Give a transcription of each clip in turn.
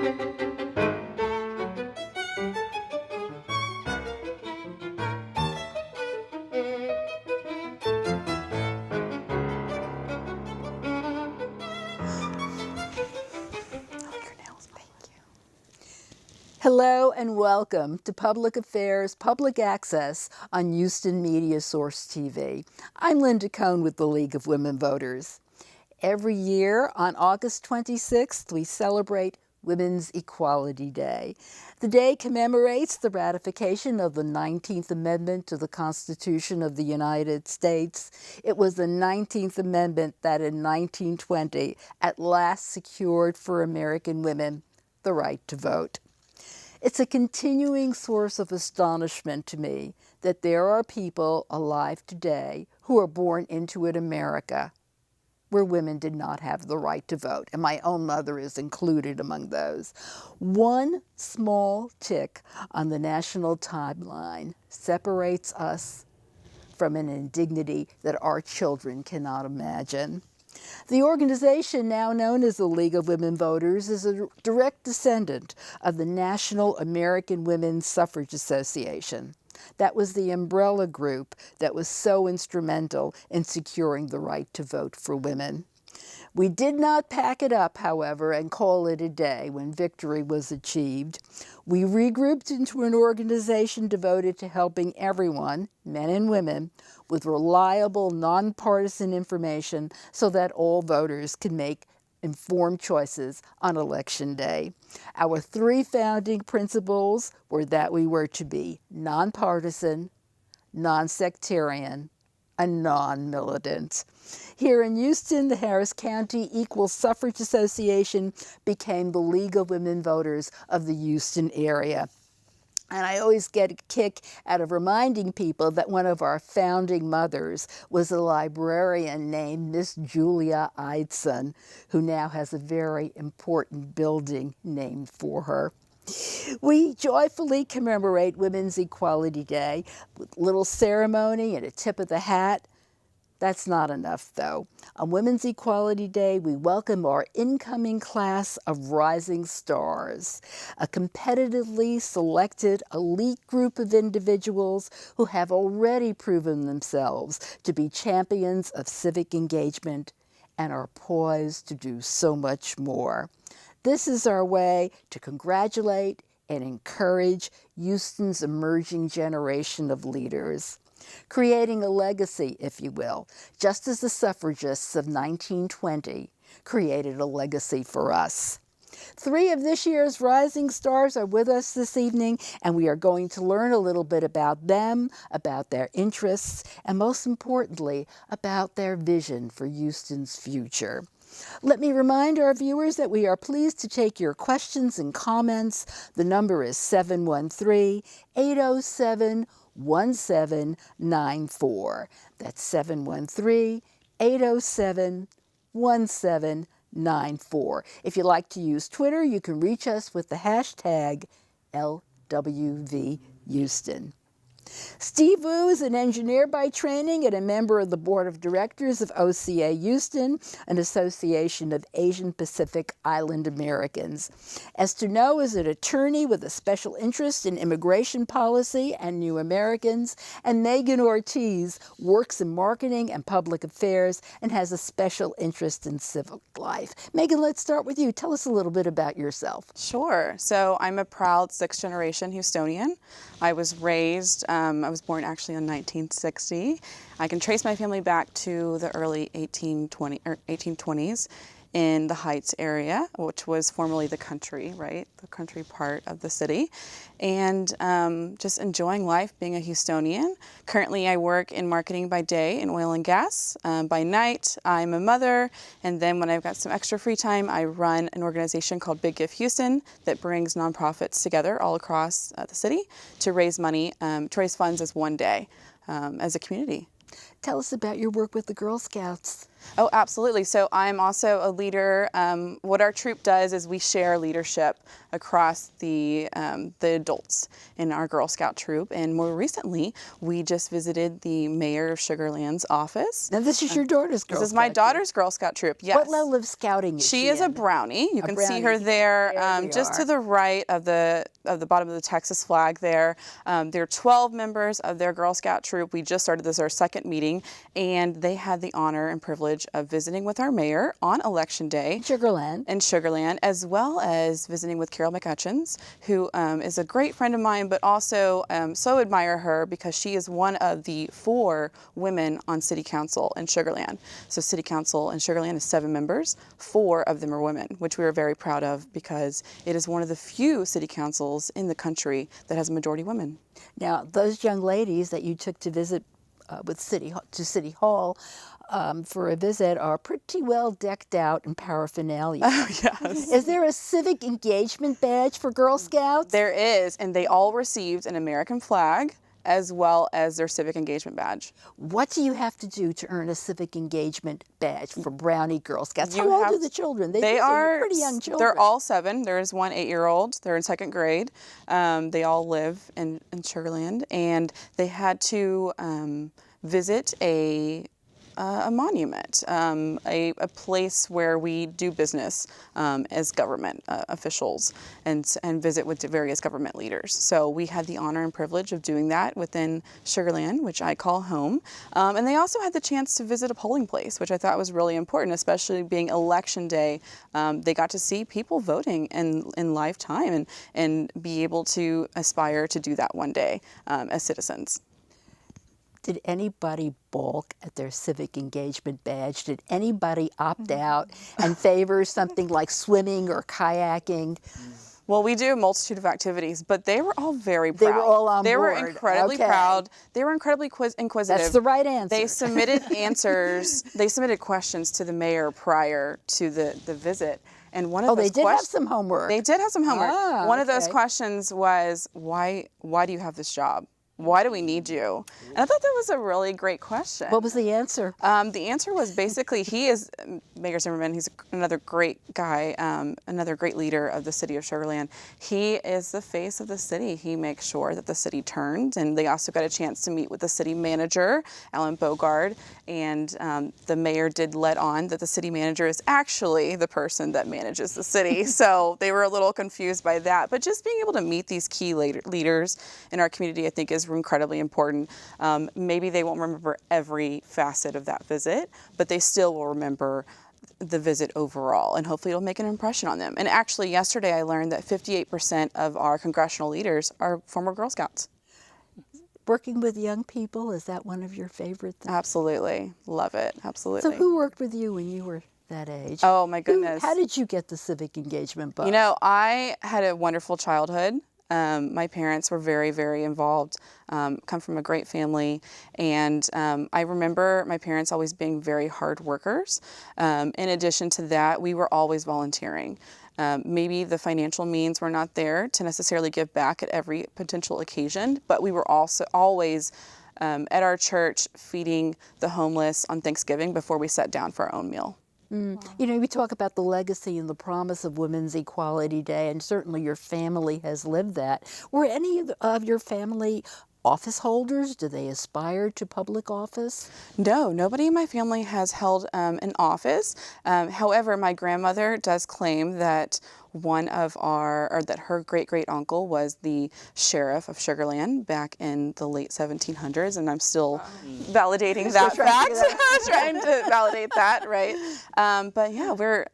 Hello and welcome to Public Affairs Public Access on Houston Media Source TV. I'm Linda Cohn with the League of Women Voters. Every year on August 26th, we celebrate Women's Equality Day. The day commemorates the ratification of the 19th Amendment to the Constitution of the United States. It was the 19th Amendment that in 1920 at last secured for American women the right to vote. It's a continuing source of astonishment to me that there are people alive today who are born into an America where women did not have the right to vote, and my own mother is included among those. One small tick on the national timeline separates us from an indignity that our children cannot imagine. The organization, now known as the League of Women Voters, is a direct descendant of the National American Women's Suffrage Association. That was the umbrella group that was so instrumental in securing the right to vote for women. We did not pack it up, however, and call it a day when victory was achieved. We regrouped into an organization devoted to helping everyone, men and women, with reliable, nonpartisan information so that all voters can make informed choices on Election Day. Our three founding principles were that we were to be nonpartisan, non-sectarian, and non-militant. Here in Houston, the Harris County Equal Suffrage Association became the League of Women Voters of the Houston area. And I always get a kick out of reminding people that one of our founding mothers was a librarian named Miss Julia Eidson, who now has a very important building named for her. We joyfully commemorate Women's Equality Day with a little ceremony and a tip of the hat. That's not enough, though. On Women's Equality Day, we welcome our incoming class of rising stars, a competitively selected elite group of individuals who have already proven themselves to be champions of civic engagement and are poised to do so much more. This is our way to congratulate and encourage Houston's emerging generation of leaders, creating a legacy, if you will, just as the suffragists of 1920 created a legacy for us. Three of this year's rising stars are with us this evening, and we are going to learn a little bit about them, about their interests, and most importantly, about their vision for Houston's future. Let me remind our viewers that we are pleased to take your questions and comments. The number is 713-807-1794. That's 713-807-1794. If you'd like to use Twitter, you can reach us with the hashtag LWVHouston. Steve Wu is an engineer by training and a member of the board of directors of OCA Houston, an association of Asian Pacific Island Americans. Esther No is an attorney with a special interest in immigration policy and new Americans, and Megan Ortiz works in marketing and public affairs and has a special interest in civic life. Megan, let's start with you. Tell us a little bit about yourself. Sure. So I'm a proud sixth-generation Houstonian. I was born actually in 1960. I can trace my family back to the early 1820s in the Heights area, which was formerly the country, right? The country part of the city. And just enjoying life, being a Houstonian. Currently, I work in marketing by day in oil and gas. By night, I'm a mother. And then when I've got some extra free time, I run an organization called Big Gift Houston that brings nonprofits together all across the city to raise money, to raise funds as one day as a community. Tell us about your work with the Girl Scouts. Oh, absolutely. So I'm also a leader. What our troop does is we share leadership across the adults in our Girl Scout troop. And more recently, we just visited the mayor of Sugar Land's office. Now, this is your daughter's Girl This is Scout my troop. daughter's Girl Scout troop. Yes. What level of scouting is She she is a in? brownie. You can see her brownie. there, There we just to are. the right of the bottom of the Texas flag there. There are 12 members of their Girl Scout troop. We just started this our second meeting, and they had the honor and privilege of visiting with our mayor on Election Day Sugarland. in Sugar Land, as well as visiting with Carol McCutcheons, who is a great friend of mine, but also so admire her because she is one of the 4 women on City Council in Sugar Land. So City Council in Sugar Land is 7 members, 4 of them are women, which we are very proud of because it is one of the few city councils in the country that has a majority women. Now, those young ladies that you took to visit with City Hall for a visit are pretty well decked out in paraphernalia. Yes. Is there a civic engagement badge for Girl Scouts? There is, and they all received an American flag as well as their civic engagement badge. What do you have to do to earn a civic engagement badge for Brownie Girl Scouts? You How old have- are the children? They they're are pretty young children. They're all 7. There is one 8-year-old. They're in 2nd grade. They all live in Sugar Land, and they had to visit a monument, a place where we do business as government officials and visit with the various government leaders. So we had the honor and privilege of doing that within Sugar Land, which I call home. And they also had the chance to visit a polling place, which I thought was really important, especially being Election Day. They got to see people voting in live time and be able to aspire to do that one day as citizens. Did anybody balk at their civic engagement badge? Did anybody opt out and favor something like swimming or kayaking? Well, we do a multitude of activities, but they were all very proud. They were all on They were board. incredibly Okay. proud. They were incredibly inquisitive. That's the right answer. They submitted answers. They submitted questions to the mayor prior to the visit. And one of Oh, those they did have questions, some homework. They did have some homework. Ah, One of those okay. questions was, why do you have this job? Why do we need you? And I thought that was a really great question. What was the answer? The answer was basically he is Mayor Zimmerman. He's another great guy, another great leader of the city of Sugar Land. He is the face of the city. He makes sure that the city turns, and they also got a chance to meet with the city manager, Alan Bogard, and the mayor did let on that the city manager is actually the person that manages the city. So they were a little confused by that. But just being able to meet these key leaders in our community, I think, is incredibly important. Maybe they won't remember every facet of that visit, but they still will remember the visit overall, and hopefully it'll make an impression on them. And actually, yesterday I learned that 58% of our congressional leaders are former Girl Scouts. Working with young people, is that one of your favorite things? Absolutely. Love it. Absolutely. So who worked with you when you were that age? Oh, my goodness. How did you get the civic engagement bug? You know, I had a wonderful childhood. My parents were very, very involved, come from a great family, and I remember my parents always being very hard workers. In addition to that, we were always volunteering. Maybe the financial means were not there to necessarily give back at every potential occasion, but we were also always at our church feeding the homeless on Thanksgiving before we sat down for our own meal. You know, we talk about the legacy and the promise of Women's Equality Day, and certainly your family has lived that. Were any of your family office holders? Do they aspire to public office? No, nobody in my family has held an office. However, my grandmother does claim that that her great uncle was the sheriff of Sugar Land back in the late 1700s, and I'm still validating that fact. Trying to validate that, right? But yeah, we're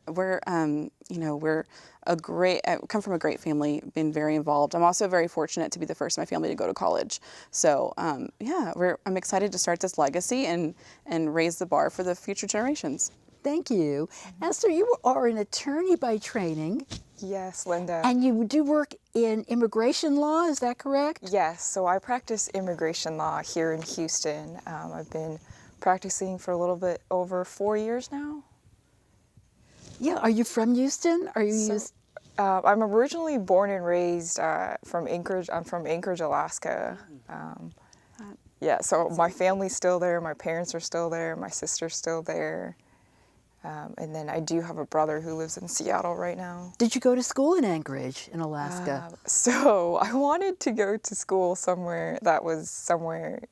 come from a great family, been very involved. I'm also very fortunate to be the first in my family to go to college. So yeah, I'm excited to start this legacy and raise the bar for the future generations. Thank you. Esther, you are an attorney by training, Yes, Linda. and you do work in immigration law, is that correct? Yes, so I practice immigration law here in Houston. I've been practicing for a little bit over 4 years now. Yeah, are you from Houston? Are you I'm originally born and raised from Anchorage. I'm from Anchorage, Alaska. Yeah, so my family's still there. My parents are still there. My sister's still there. And then I do have a brother who lives in Seattle right now. Did you go to school in Anchorage, in Alaska? So I wanted to go to school somewhere that was somewhere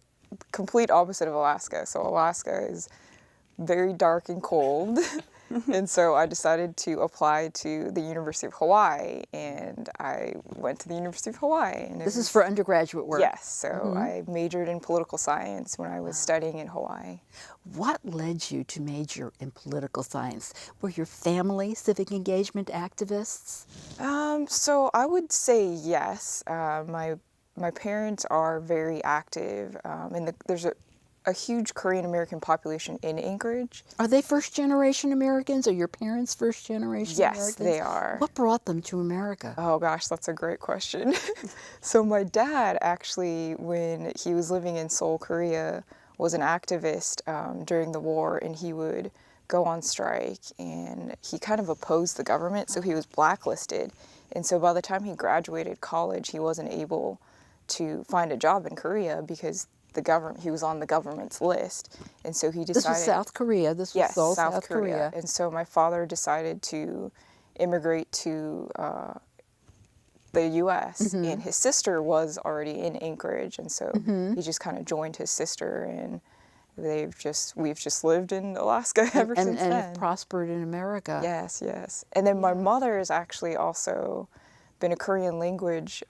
complete opposite of Alaska. So Alaska is very dark and cold. And so I decided to apply to the University of Hawaii, and I went to the University of Hawaii. And This is for undergraduate work. Yes, so I majored in political science when I was studying in Hawaii. What led you to major in political science? Were your family civic engagement activists? So I would say yes. My parents are very active, and there's a huge Korean American population in Anchorage. Are they first generation Americans? Are your parents first generation Yes, Americans? they are. What brought them to America? Oh gosh, that's a great question. So my dad actually, when he was living in Seoul, Korea, was an activist during the war, and he would go on strike, and he kind of opposed the government, so he was blacklisted. And so by the time he graduated college, he wasn't able to find a job in Korea because he was on the government's list. And so he decided... This was South Korea. This was Yes, Seoul, South Korea. And so my father decided to immigrate to the U.S. And his sister was already in Anchorage, and so he just kind of joined his sister, and we've just lived in Alaska ever since and then. have prospered in America. Yes, yes. And then my mother has actually also been a Korean language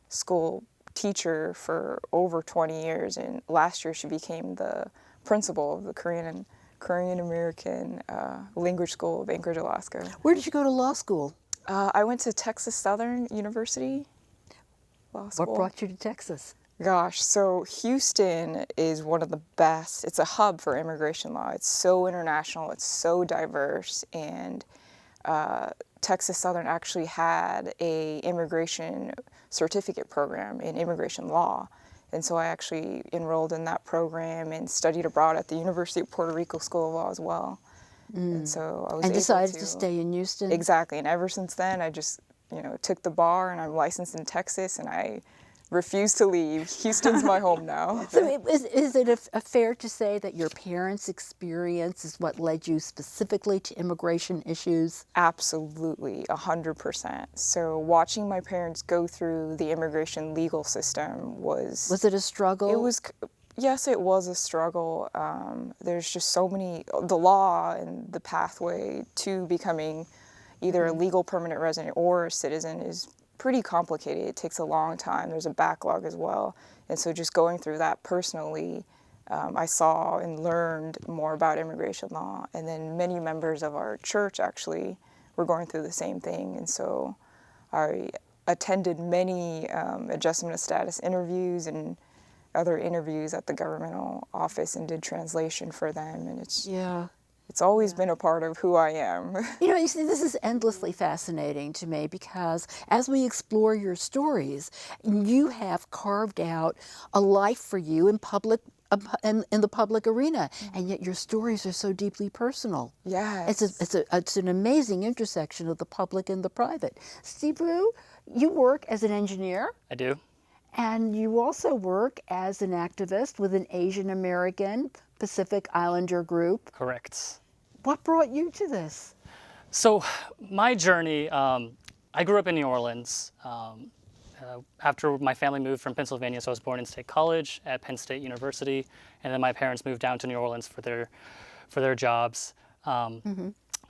school teacher for over 20 years, and last year she became the principal of the Korean American Language School of Anchorage, Alaska. Where did you go to law school? I went to Texas Southern University Law School. What brought you to Texas? Gosh, so Houston is one of the best. It's a hub for immigration law. It's so international, it's so diverse, and Texas Southern actually had a immigration certificate program in immigration law. And so I actually enrolled in that program and studied abroad at the University of Puerto Rico School of Law as well. And so I was And able decided to stay in Houston? Exactly. And ever since then, I just, took the bar, and I'm licensed in Texas, and I refuse to leave. Houston's my home now. So is it a fair to say that your parents' experience is what led you specifically to immigration issues? Absolutely, 100%. So watching my parents go through the immigration legal system was... Was it a struggle? Yes, it was a struggle. There's just so many... The law and the pathway to becoming either a legal permanent resident or a citizen is pretty complicated. It takes a long time. There's a backlog as well. And so just going through that personally, I saw and learned more about immigration law. And then many members of our church actually were going through the same thing. And so I attended many adjustment of status interviews and other interviews at the governmental office and did translation for them. And it's always been a part of who I am. You see, this is endlessly fascinating to me because as we explore your stories, you have carved out a life for you in the public arena, and yet your stories are so deeply personal. Yes. It's an amazing intersection of the public and the private. Steve Wu, you work as an engineer. I do. And you also work as an activist with an Asian American Pacific Islander group. Correct. What brought you to this? So my journey, I grew up in New Orleans. After my family moved from Pennsylvania, so I was born in State College at Penn State University, and then my parents moved down to New Orleans for their jobs.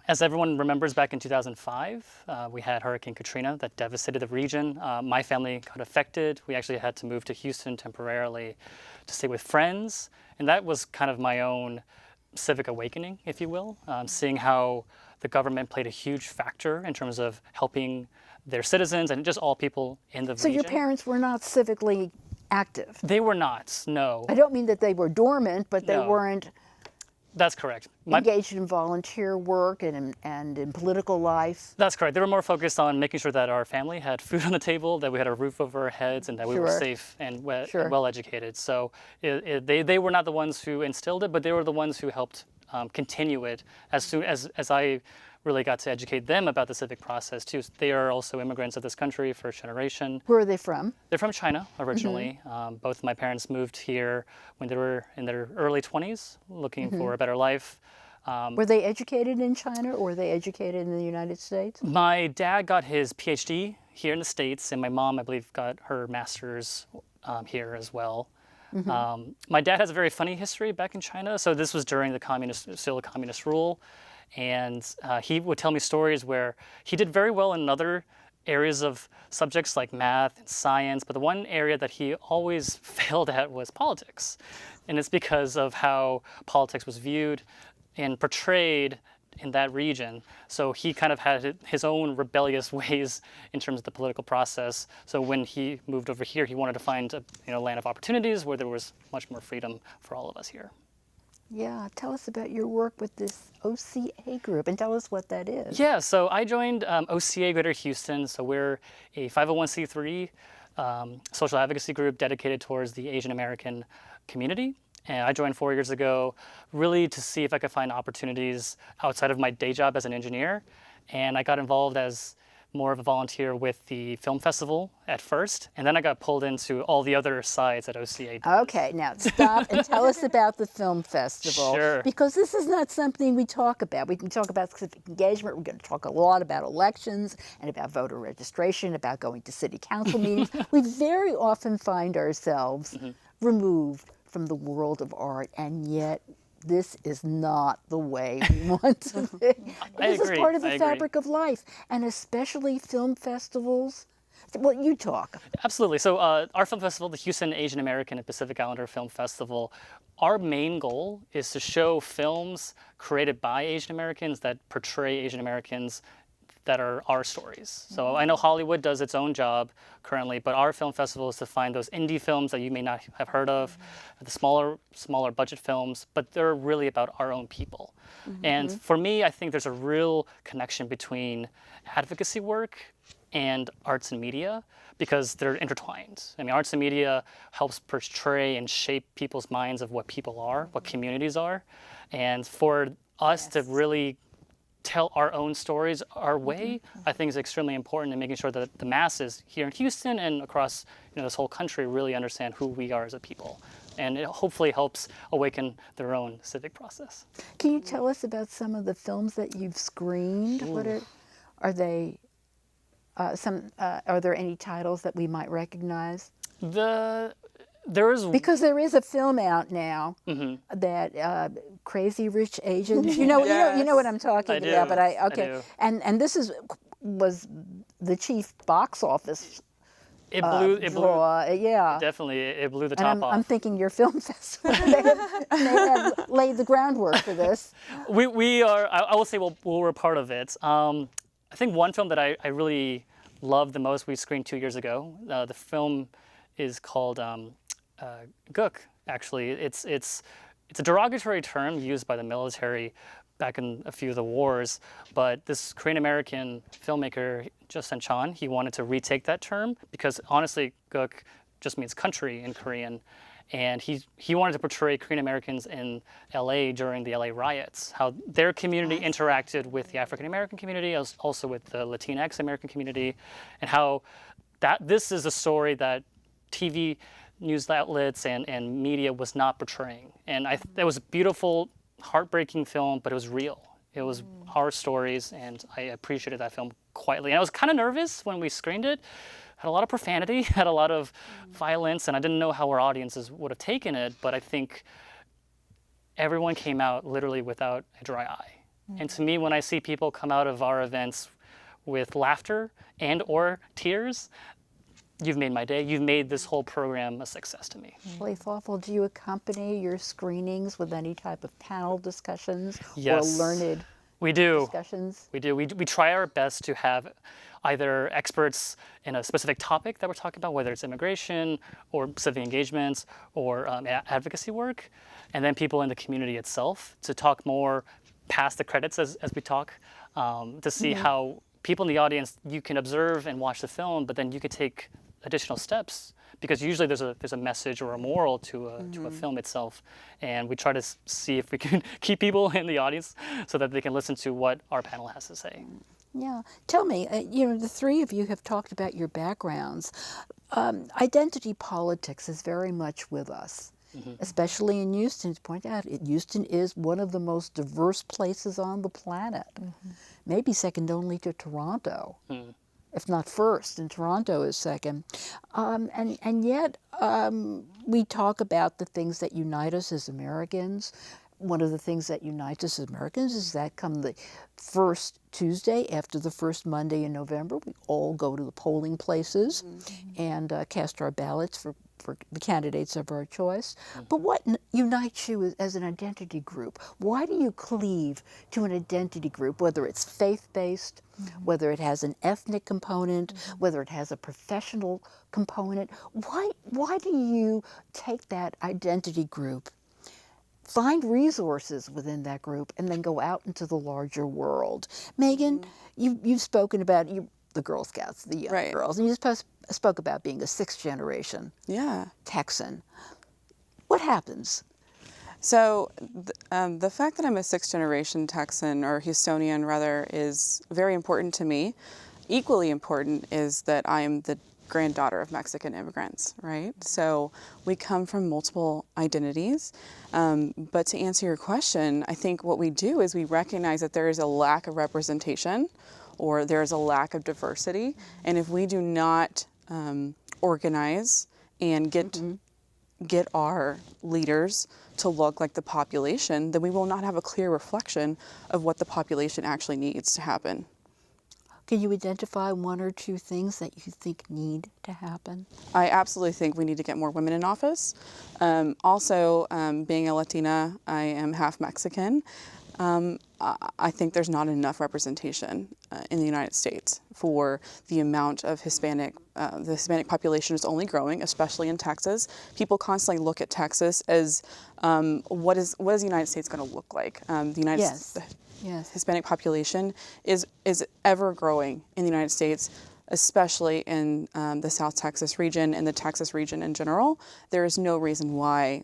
As everyone remembers, back in 2005, we had Hurricane Katrina that devastated the region. My family got affected. We actually had to move to Houston temporarily to stay with friends. And that was kind of my own civic awakening, if you will, seeing how the government played a huge factor in terms of helping their citizens and just all people in the region. So your parents were not civically active? They were not, no. I don't mean that they were dormant, but they No. weren't That's correct. engaged in volunteer work and in political life. That's correct. They were more focused on making sure that our family had food on the table, that we had a roof over our heads, and that we were Sure. safe and Sure. well educated. So they were not the ones who instilled it, but they were the ones who helped continue it as soon as I really got to educate them about the civic process too. They are also immigrants of this country, first generation. Where are they from? They're from China originally. Both my parents moved here when they were in their early 20s, looking for a better life. Were they educated in China or were they educated in the United States? My dad got his PhD here in the States, and my mom, I believe, got her master's here as well. My dad has a very funny history back in China. So this was during the still communist rule. And he would tell me stories where he did very well in other areas of subjects like math and science, but the one area that he always failed at was politics. And it's because of how politics was viewed and portrayed in that region. So he kind of had his own rebellious ways in terms of the political process. So when he moved over here, he wanted to find a land of opportunities where there was much more freedom for all of us here. Yeah, tell us about your work with this OCA group and tell us what that is. Yeah, so I joined OCA Greater Houston. So we're a 501c3 social advocacy group dedicated towards the Asian American community. And I joined 4 years ago really to see if I could find opportunities outside of my day job as an engineer. And I got involved as more of a volunteer with the film festival at first, and then I got pulled into all the other sides at OCA. Okay, now stop and tell us about the film festival. Sure. Because this is not something we talk about. We can talk about civic engagement. We're going to talk a lot about elections and about voter registration, about going to city council meetings. We very often find ourselves removed from the world of art, and yet this is not the way we want to be. This is part of the fabric of life, and especially film festivals. Well, you talk. Absolutely. So our film festival, the Houston Asian American and Pacific Islander Film Festival, our main goal is to show films created by Asian Americans that portray Asian Americans that are our stories. So I know Hollywood does its own job currently, but our film festival is to find those indie films that you may not have heard of, the smaller budget films, but they're really about our own people. And for me, I think there's a real connection between advocacy work and arts and media because they're intertwined. I mean, arts and media helps portray and shape people's minds of what people are, what communities are. And for us to really tell our own stories our way, I think is extremely important in making sure that the masses here in Houston and across this whole country really understand who we are as a people. And it hopefully helps awaken their own civic process. Can you tell us about some of the films that you've screened? What are they? Are there any titles that we might recognize? Because there is a film out now that Crazy Rich Asians. You know what I'm talking about. But I do. And this was the chief box office. It blew. Yeah. Definitely, it blew the And top off. I'm thinking your film festival may have laid the groundwork for this. We are. I will say we're a part of it. I think one film that I really loved the most we screened 2 years ago. The film is called Gook. Actually, it's a derogatory term used by the military back in a few of the wars. But this Korean American filmmaker Justin Chan, he wanted to retake that term because honestly, Gook just means country in Korean. And he wanted to portray Korean Americans in LA during the LA riots, how their community interacted with the African American community, also with the Latinx American community, and how this is a story that TV news outlets and media was not portraying. And it was a beautiful, heartbreaking film, but it was real. It was our stories, and I appreciated that film quietly. And I was kind of nervous when we screened it. Had a lot of profanity, had a lot of violence, and I didn't know how our audiences would have taken it, but I think everyone came out literally without a dry eye. And to me, when I see people come out of our events with laughter and or tears, you've made my day. You've made this whole program a success to me. Really thoughtful. Do you accompany your screenings with any type of panel discussions Yes. or learned We do. discussions? We do. We try our best to have either experts in a specific topic that we're talking about, whether it's immigration or civic engagements or advocacy work, and then people in the community itself to talk more past the credits as we talk, to see how people in the audience, you can observe and watch the film, but then you could take additional steps because usually there's a message or a moral to a film itself, and we try to see if we can keep people in the audience so that they can listen to what our panel has to say. Yeah. Tell me, the three of you have talked about your backgrounds. Identity politics is very much with us especially in Houston. To point out, Houston is one of the most diverse places on the planet, maybe second only to Toronto, if not first, and Toronto is second. And yet, we talk about the things that unite us as Americans. One of the things that unites us as Americans is that come the first Tuesday after the first Monday in November, we all go to the polling places and cast our ballots for the candidates of our choice. But what unites you as an identity group? Why do you cleave to an identity group, whether it's faith-based, whether it has an ethnic component, whether it has a professional component? Why do you take that identity group, find resources within that group, and then go out into the larger world? Megan, you've spoken about the Girl Scouts, the young girls, and you spoke about being a sixth generation Texan. What happens? So the fact that I'm a sixth generation Texan, or Houstonian rather, is very important to me. Equally important is that I am the granddaughter of Mexican immigrants, right? So we come from multiple identities. But to answer your question, I think what we do is we recognize that there is a lack of representation, or there is a lack of diversity. And if we do not organize and get our leaders to look like the population, then we will not have a clear reflection of what the population actually needs to happen. Can you identify one or two things that you think need to happen? I absolutely think we need to get more women in office. Also, being a Latina, I am half Mexican. I think there's not enough representation in the United States for the amount of Hispanic. The Hispanic population is only growing, especially in Texas. People constantly look at Texas as what is the United States going to look like? The United States. Yes. Hispanic population is ever growing in the United States, especially in the South Texas region and the Texas region in general. There is no reason why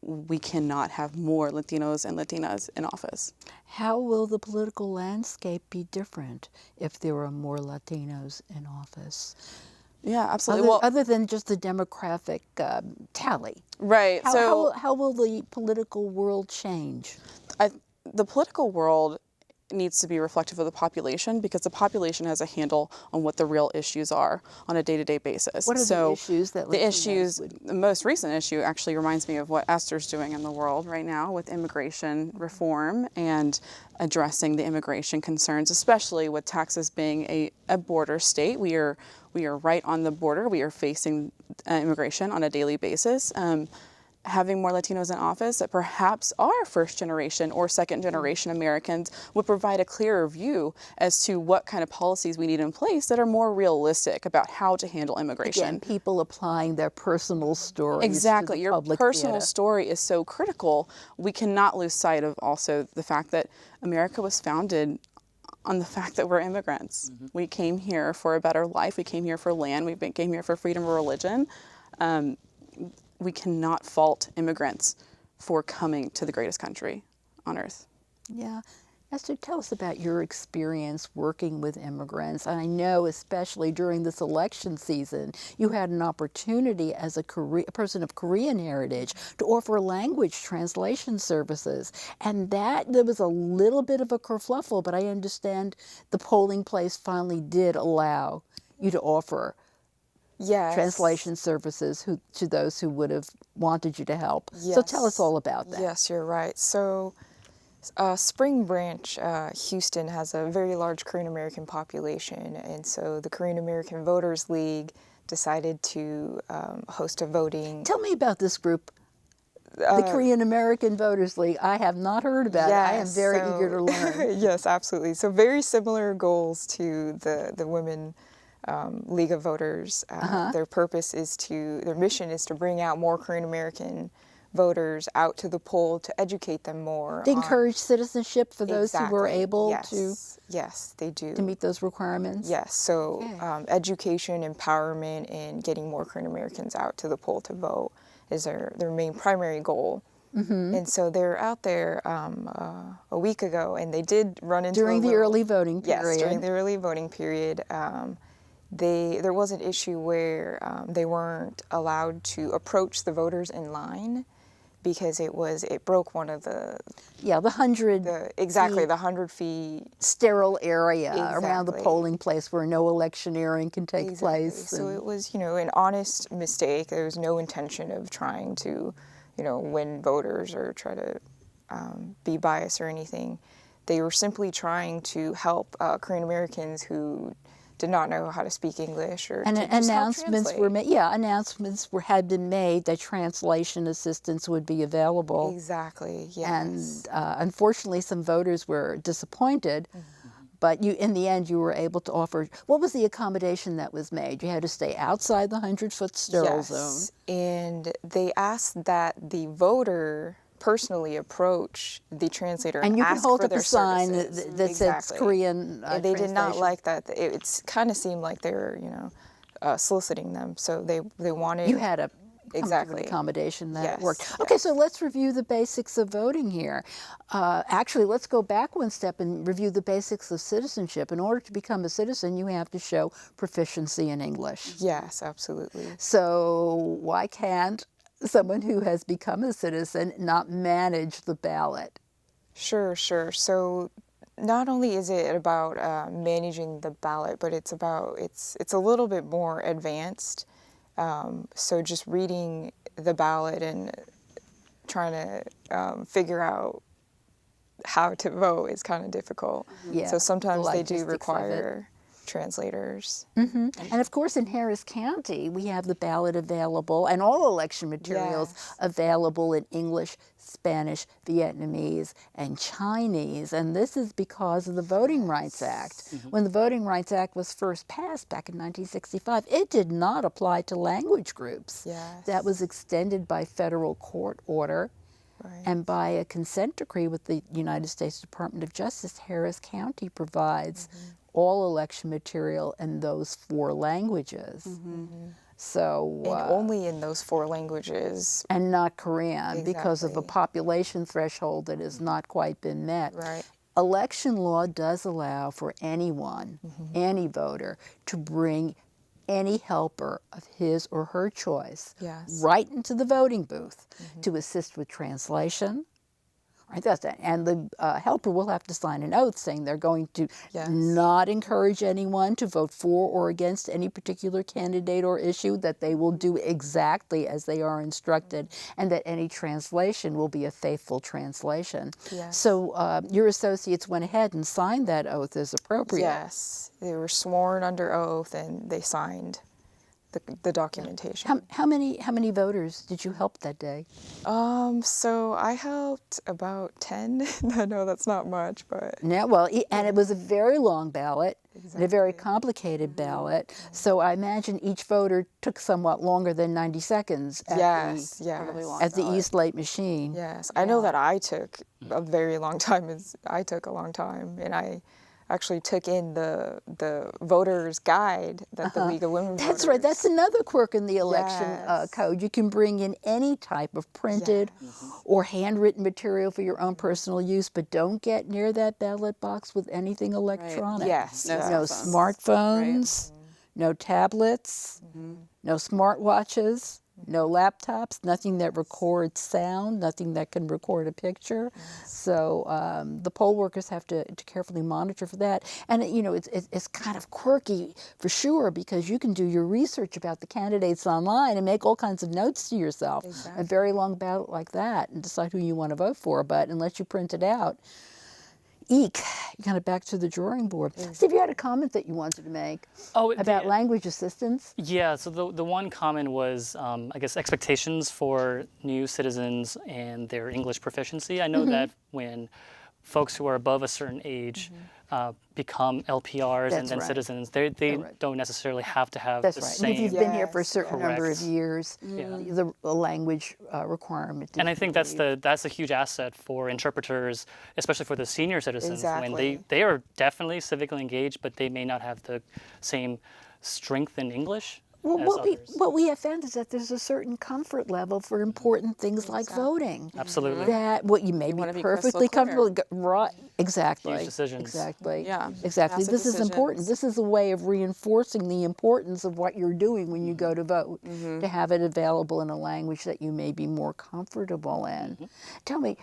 we cannot have more Latinos and Latinas in office. How will the political landscape be different if there are more Latinos in office? Yeah, absolutely. Other than just the demographic tally. Right. How will the political world change? The political world needs to be reflective of the population, because the population has a handle on what the real issues are on a day-to-day basis. What are the issues that the most recent issue actually reminds me of what Esther's doing in the world right now with immigration reform and addressing the immigration concerns, especially with Texas being a border state. We are right on the border. We are facing immigration on a daily basis. Having more Latinos in office that perhaps are first generation or second generation Americans would provide a clearer view as to what kind of policies we need in place that are more realistic about how to handle immigration. Again, people applying their personal stories. Exactly. To the Your public personal theater. story is so critical. We cannot lose sight of also the fact that America was founded on the fact that we're immigrants. We came here for a better life. We came here for land. We came here for freedom of religion. We cannot fault immigrants for coming to the greatest country on earth. Yeah. Esther, tell us about your experience working with immigrants. And I know, especially during this election season, you had an opportunity as a person of Korean heritage to offer language translation services. And there was a little bit of a kerfluffle, but I understand the polling place finally did allow you to offer translation services to those who would have wanted you to help. Yes. So tell us all about that. Yes, you're right. So Spring Branch, Houston has a very large Korean American population, and so the Korean American Voters League decided to host a voting. Tell me about this group, the Korean American Voters League. I have not heard about it. I am very eager to learn. Yes, absolutely. So very similar goals to the Women League of Voters. Their mission is to bring out more Korean American voters out to the poll to educate them more. To encourage citizenship for those who were able Yes, they do. to meet those requirements? Yes, so education, empowerment, and getting more Korean Americans out to the poll to vote is their main primary goal. And so they're out there a week ago, and they did run into During the early voting period. Yes, during the early voting period. There was an issue where they weren't allowed to approach the voters in line. because it broke one of the Yeah, the 100 exactly the 100 feet. sterile area around the Exactly. polling place where no electioneering can take Exactly. place. So and- it was, an honest mistake. There was no intention of trying to, win voters or try to be biased or anything. They were simply trying to help Korean Americans who did not know how to speak English or And to just help announcements were translate. made. Yeah, announcements had been made that translation assistance would be available. Exactly. Yes. And unfortunately, some voters were disappointed. But in the end, you were able to offer. What was the accommodation that was made? You had to stay outside the 100-foot sterile zone. And they asked that the voter personally approach the translator And you can ask hold for up a their sign services. that says Exactly. Korean And they did not translation. like that. It kind of seemed like they were, soliciting them. So they wanted. You had a Exactly. accommodation that Yes, worked. Okay, yes. so let's review the basics of voting here. Actually, let's go back one step and review the basics of citizenship. In order to become a citizen, you have to show proficiency in English. Yes, absolutely. So why can't someone who has become a citizen not manage the ballot? Sure. So not only is it about managing the ballot, but it's a little bit more advanced. So just reading the ballot and trying to figure out how to vote is kind of difficult. Yeah, So sometimes the they do logistics of it. require translators. And of course, in Harris County, we have the ballot available and all election materials Yes. available in English, Spanish, Vietnamese, and Chinese. And this is because of the Voting Rights Act. When the Voting Rights Act was first passed back in 1965, it did not apply to language groups. Yes. That was extended by federal court order. Right. And by a consent decree with the United States Department of Justice, Harris County provides all election material in those 4 languages. So, And only in those 4 languages. and not Korean because of a Exactly. population threshold that has not quite been met. Right. Election law does allow for anyone, any voter, to bring any helper of his or her choice Yes. right into the voting booth to assist with translation. Right, that's it. And the helper will have to sign an oath saying they're going to Yes. not encourage anyone to vote for or against any particular candidate or issue, that they will do exactly as they are instructed, and that any translation will be a faithful translation. Yes. So your associates went ahead and signed that oath as appropriate. Yes. They were sworn under oath and they signed the documentation. How many voters did you help that day? So I helped about 10. I know that's not much, but Yeah, well, and it was a very long ballot and a very Exactly. complicated ballot. So I imagine each voter took somewhat longer than 90 seconds at yes, the, yes. at the East Late Machine. Yes, I know that I took a very long time. I took a long time, and I actually took in the voter's guide that the League of Women That's right. That's another quirk in the election Yes. code. You can bring in any type of printed or handwritten material for your own personal use, but don't get near that ballot box with anything electronic. Yes, No yes. No cell phones. smartphones, no tablets, no smartwatches, no laptops, nothing that records sound, nothing that can record a picture. So the poll workers have to carefully monitor for that. And it's kind of quirky for sure, because you can do your research about the candidates online and make all kinds of notes to yourself. A very long ballot like that, and decide who you want to vote for. But unless you print it out, eek, you're kind of back to the drawing board. Steve, you had a comment that you wanted to make about language assistance. Yeah, so the one comment was, I guess, expectations for new citizens and their English proficiency. I know that when folks who are above a certain age become LPRs That's and then right. citizens, they right. don't necessarily have to have That's the right. same. And if you've been here for a Yes, certain number of correct. years, the language requirement. And I think that's a huge asset for interpreters, especially for the senior citizens, when Exactly. they are definitely civically engaged, but they may not have the same strength in English. Well, as others. what we have found is that there's a certain comfort level for important things like voting. Absolutely. That what you may be wanna be crystal perfectly clear. comfortable, right? Exactly. Huge decisions. Exactly. Yeah, Exactly. massive This is important. decisions. This is a way of reinforcing the importance of what you're doing when you go to vote. To have it available in a language that you may be more comfortable in. Tell me,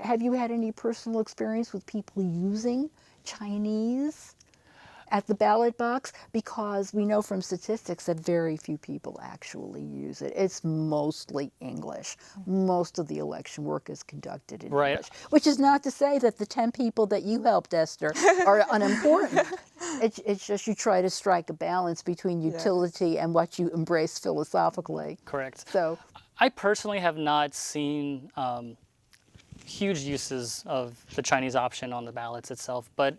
have you had any personal experience with people using Chinese at the ballot box? Because we know from statistics that very few people actually use it. It's mostly English. Most of the election work is conducted in Right. English, which is not to say that the 10 people that you helped, Esther, are unimportant. It's just you try to strike a balance between utility and what you embrace philosophically. Correct. So, I personally have not seen huge uses of the Chinese option on the ballots itself, but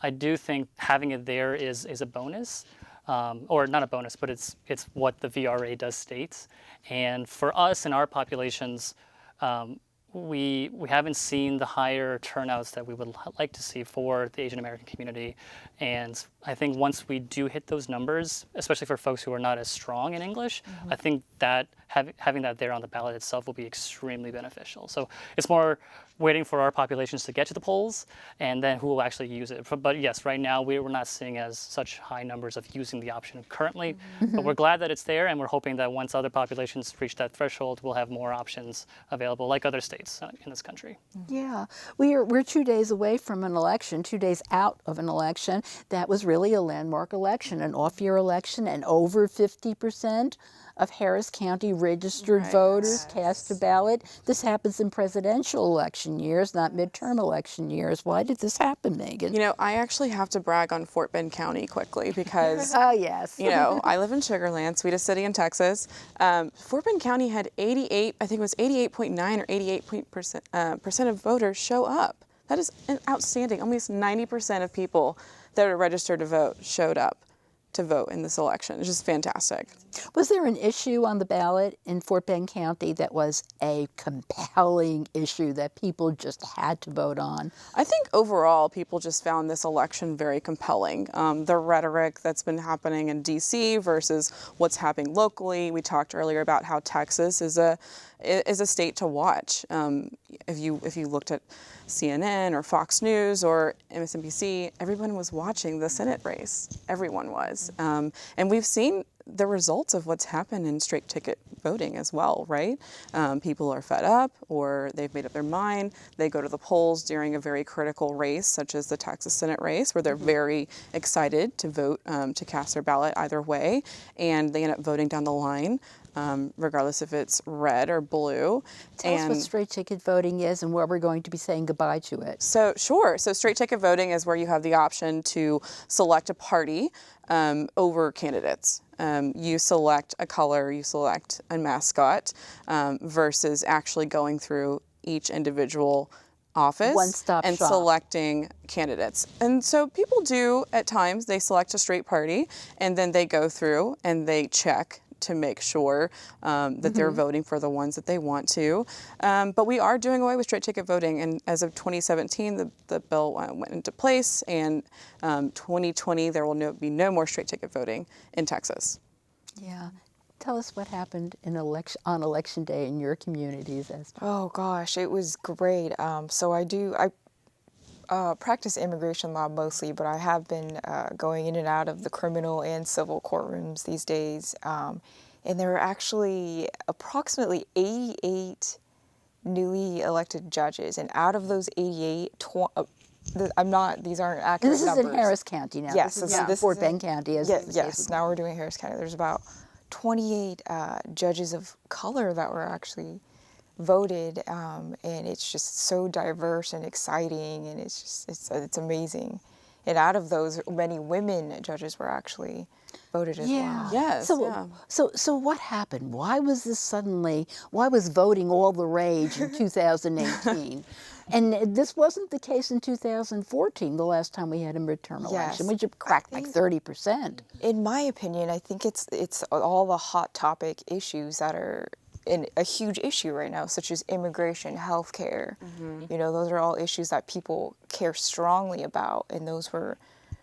I do think having it there is a bonus, or not a bonus, but it's what the VRA does state. And for us in our populations, we haven't seen the higher turnouts that we would like to see for the Asian American community. And I think once we do hit those numbers, especially for folks who are not as strong in English, I think that having that there on the ballot itself will be extremely beneficial. So it's more waiting for our populations to get to the polls and then who will actually use it. But yes, right now we're not seeing as such high numbers of using the option currently, but we're glad that it's there, and we're hoping that once other populations reach that threshold, we'll have more options available like other states in this country. yeah, we're 2 days away from an election, 2 days out of an election that was really a landmark election, an off-year election, and over 50% of Harris County registered voters cast a ballot. This happens in presidential election years, not midterm election years. Why did this happen, Megan? You know, I actually have to brag on Fort Bend County quickly because Oh, yes. you know, I live in Sugar Land, sweetest city in Texas. Fort Bend County had 88, I think it was 88.9 or 88% of voters show up. That is outstanding. Almost 90% of people that are registered to vote showed up to vote in this election. It's just fantastic. Was there an issue on the ballot in Fort Bend County that was a compelling issue that people just had to vote on? I think overall people just found this election very compelling. The rhetoric that's been happening in DC versus what's happening locally. We talked earlier about how Texas is a state to watch. If you looked at CNN or Fox News or MSNBC, everyone was watching the Senate race. Everyone was. And we've seen the results of what's happened in straight ticket voting as well, right? People are fed up or they've made up their mind. They go to the polls during a very critical race, such as the Texas Senate race, where they're very excited to vote, to cast their ballot either way, and they end up voting down the line. Regardless if it's red or blue. Tell us what straight ticket voting is and where we're going to be saying goodbye to it. So sure. So straight ticket voting is where you have the option to select a party over candidates. You select a color, you select a mascot, versus actually going through each individual office One-stop and shop. selecting candidates. And so people do at times, they select a straight party and then they go through and they check to make sure that they're voting for the ones that they want to. But we are doing away with straight ticket voting, and as of 2017, the bill went into place, and 2020 there will be no more straight ticket voting in Texas. Yeah. Tell us what happened on election day in your communities, Esther. Oh gosh, it was great. So I practice immigration law mostly, but I have been going in and out of the criminal and civil courtrooms these days. And there are actually approximately 88 newly elected judges. And out of those 88, these aren't accurate This is numbers. in Harris County now. Yes, This is this not is Fort in- Bend County. As is the case Yes, with- now we're doing Harris County. There's about 28 judges of color that were actually voted, and it's just so diverse and exciting, and it's amazing. And out of those, many women judges were actually voted as well. Yes, yeah. So what happened? Why was voting all the rage in 2018? And this wasn't the case in 2014, the last time we had a midterm election, Yes. which cracked like 30%. In my opinion, I think it's all the hot topic issues that are a huge issue right now, such as immigration, healthcare. You know, those are all issues that people care strongly about, and those were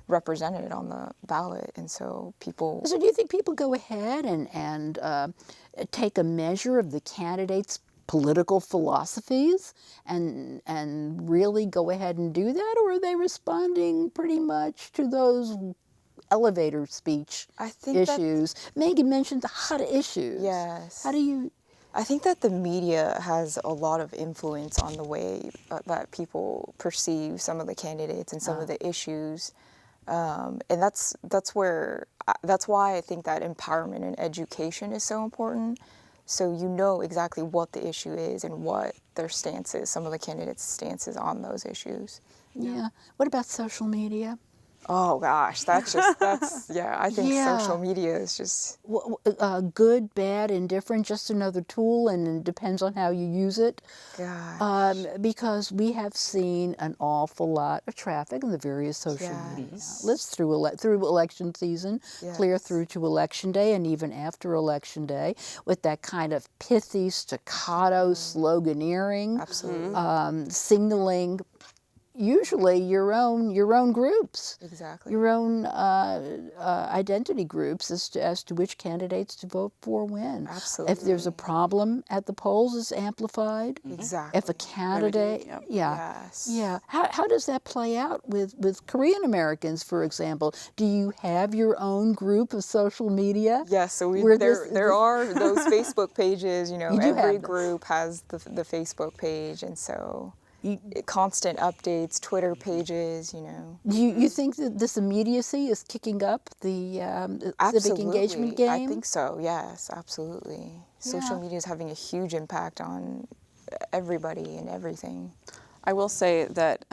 represented on the ballot. And so people, So do you think people go ahead and take a measure of the candidates' political philosophies and really go ahead and do that, or are they responding pretty much to those elevator speech I think that- issues? Megan mentioned the hot issues. Yes. How do you? I think that the media has a lot of influence on the way that people perceive some of the candidates and some of the issues, and that's why I think that empowerment and education is so important. So you know exactly what the issue is and what their stance is, some of the candidates' stances on those issues. Yeah. What about social media? Oh gosh, that's yeah. I think Yeah. social media is just Good, bad, indifferent, just another tool, and it depends on how you use it. gosh. Because we have seen an awful lot of traffic in the various social media Yes. outlets through election season, clear Yes. through to election day, and even after election day, with that kind of pithy, staccato sloganeering, Absolutely. signaling usually your own groups. Exactly. Your own identity groups as to which candidates to vote for when. Absolutely. If there's a problem at the polls, it's amplified. Exactly. If a candidate, yep. yeah, Yes. yeah. How does that play out with Korean Americans, for example? Do you have your own group of social media? Yes, so Where there are those Facebook pages, you know, You do have every them. group has the Facebook page, and so constant updates, Twitter pages, you know. You think that this immediacy is kicking up the civic Absolutely. engagement game? I think so, yes, absolutely. Social Yeah. media is having a huge impact on everybody and everything. I will say that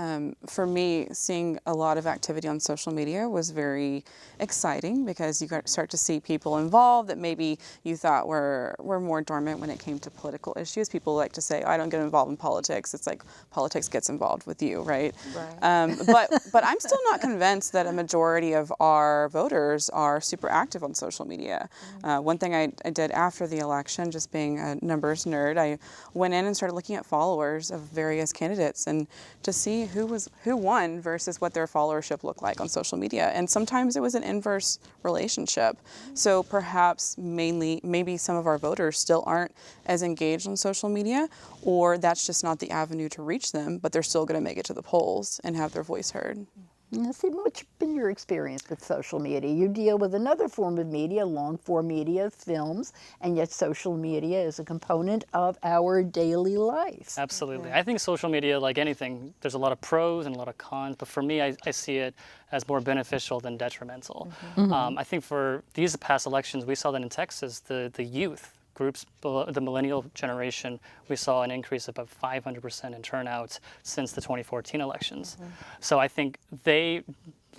for me, seeing a lot of activity on social media was very exciting because you start to see people involved that maybe you thought were more dormant when it came to political issues. People like to say, I don't get involved in politics. It's like politics gets involved with you, right? Right. But I'm still not convinced that a majority of our voters are super active on social media. One thing I did after the election, just being a numbers nerd, I went in and started looking at followers of various candidates and to see who won versus what their followership looked like on social media. And sometimes it was an inverse relationship. So perhaps maybe some of our voters still aren't as engaged on social media, or that's just not the avenue to reach them, but they're still going to make it to the polls and have their voice heard. Now, see, what's been your experience with social media? You deal with another form of media, long-form media, films, and yet social media is a component of our daily life. Absolutely. I think social media, like anything, there's a lot of pros and a lot of cons, but for me, I see it as more beneficial than detrimental. I think for these past elections, we saw that in Texas, the youth groups, the millennial generation, we saw an increase of about 500% in turnout since the 2014 elections. So I think they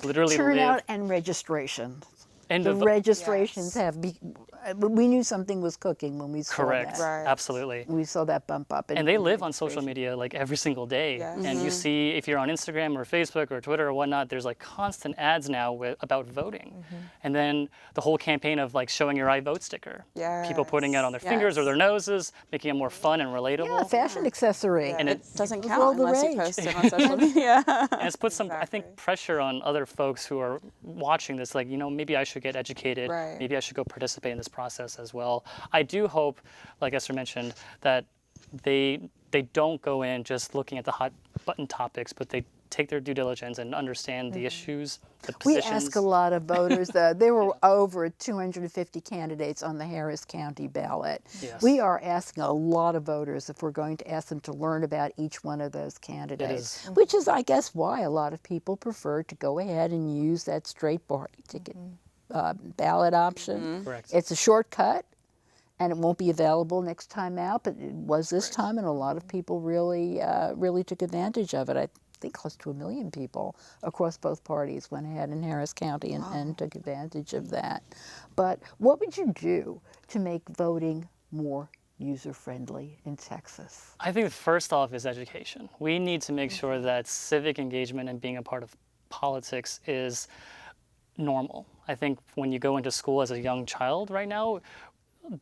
literally Turnout live and registration. in The the registrations Yes. we knew something was cooking when we saw correct, that. Right. absolutely. We saw that bump up. And they live on social media like every single day. Yes. And you see, if you're on Instagram or Facebook or Twitter or whatnot, there's like constant ads now about voting. And then the whole campaign of like showing your I vote sticker. People putting it on their fingers or Yes. their noses, making it more fun and relatable. Yeah, fashion accessory. And It doesn't was all count the unless you rage. post it on social media. And it's put some, I think, pressure on other folks who are watching this, like, maybe I should get educated. Right. Maybe I should go participate in this process as well. I do hope, like Esther mentioned, that they don't go in just looking at the hot button topics, but they take their due diligence and understand the issues, the We positions. ask a lot of voters. There were over 250 candidates on the Harris County ballot. Yes. We are asking a lot of voters if we're going to ask them to learn about each one of those candidates, which is, I guess, why a lot of people prefer to go ahead and use that straight party ticket ballot option. Correct. It's a shortcut. And it won't be available next time out, but it was this time, and a lot of people really took advantage of it. I think close to 1 million people across both parties went ahead in Harris County and took advantage of that. But what would you do to make voting more user-friendly in Texas? I think first off is education. We need to make sure that civic engagement and being a part of politics is normal. I think when you go into school as a young child right now,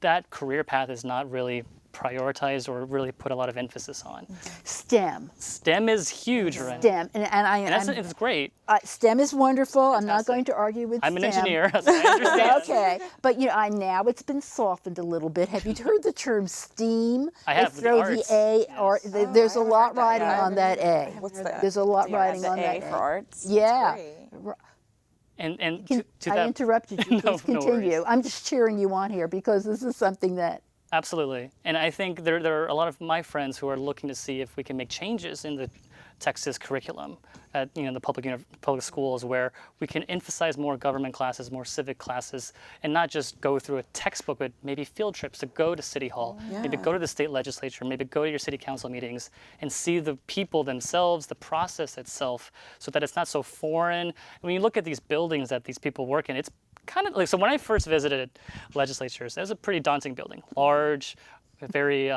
that career path is not really prioritized or really put a lot of emphasis on. STEM. STEM is huge right now. STEM. It's great. STEM is wonderful. I'm not Fantastic. going to argue with I'm STEM. an engineer, so I understand. Okay, but now it's been softened a little bit. Have you heard the term STEAM? I have, They the throw arts. the A, or Oh, there's I a haven't lot heard that riding yet. on that A. What's that? There's a lot Yeah, riding the on A that for arts. Yeah. Great. And to I that, interrupted you. No, Please no continue. worries. I'm just cheering you on here because this is something that. absolutely. And I think there are a lot of my friends who are looking to see if we can make changes in the Texas curriculum at the public schools, where we can emphasize more government classes, more civic classes, and not just go through a textbook, but maybe field trips to go to City Hall, maybe go to the state legislature, maybe go to your city council meetings and see the people themselves, the process itself, so that it's not so foreign. When you look at these buildings that these people work in, it's kind of like, so when I first visited legislatures, it was a pretty daunting building, large, very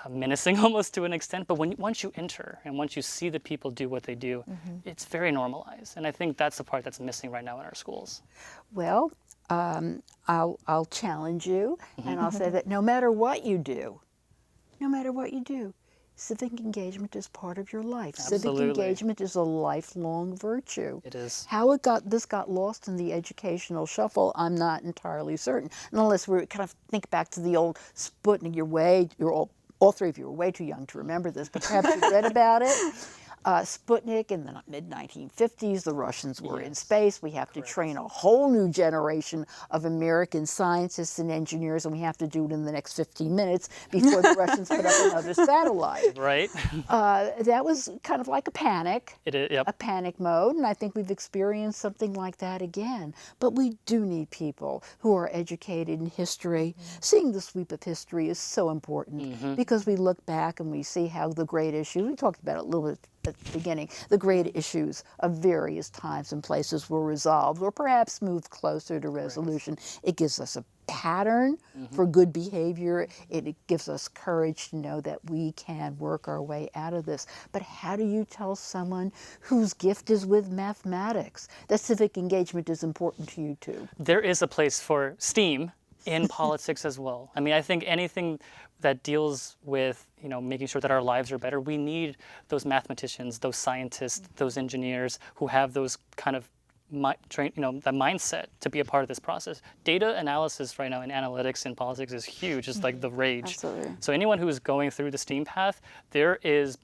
menacing almost to an extent, but once you enter and once you see the people do what they do, it's very normalized. And I think that's the part that's missing right now in our schools. Well, I'll challenge you, and I'll say that no matter what you do, civic engagement is part of your life. Absolutely. Civic engagement is a lifelong virtue. It is. How this got lost in the educational shuffle, I'm not entirely certain. And unless we kind of think back to the old Sputnik, all three of you are way too young to remember this, but perhaps you've read about it. Sputnik in the mid-1950s, the Russians were in space. We have to train a whole new generation of American scientists and engineers, and we have to do it in the next 15 minutes before the Russians put up another satellite. Right? That was kind of like a panic. It is, yep. A panic mode, and I think we've experienced something like that again. But we do need people who are educated in history. Seeing the sweep of history is so important because we look back and we see how the great issues, we talked about it a little bit at the beginning, the great issues of various times and places were resolved or perhaps moved closer to resolution. It gives us a pattern for good behavior. It gives us courage to know that we can work our way out of this. But how do you tell someone whose gift is with mathematics that civic engagement is important to you too? There is a place for STEAM in politics as well. I mean, I think anything that deals with making sure that our lives are better, we need those mathematicians, those scientists, those engineers who have those kind of that mindset to be a part of this process. Data analysis right now in analytics and politics is huge. It's like the rage. Absolutely. So anyone who is going through the STEAM path, there is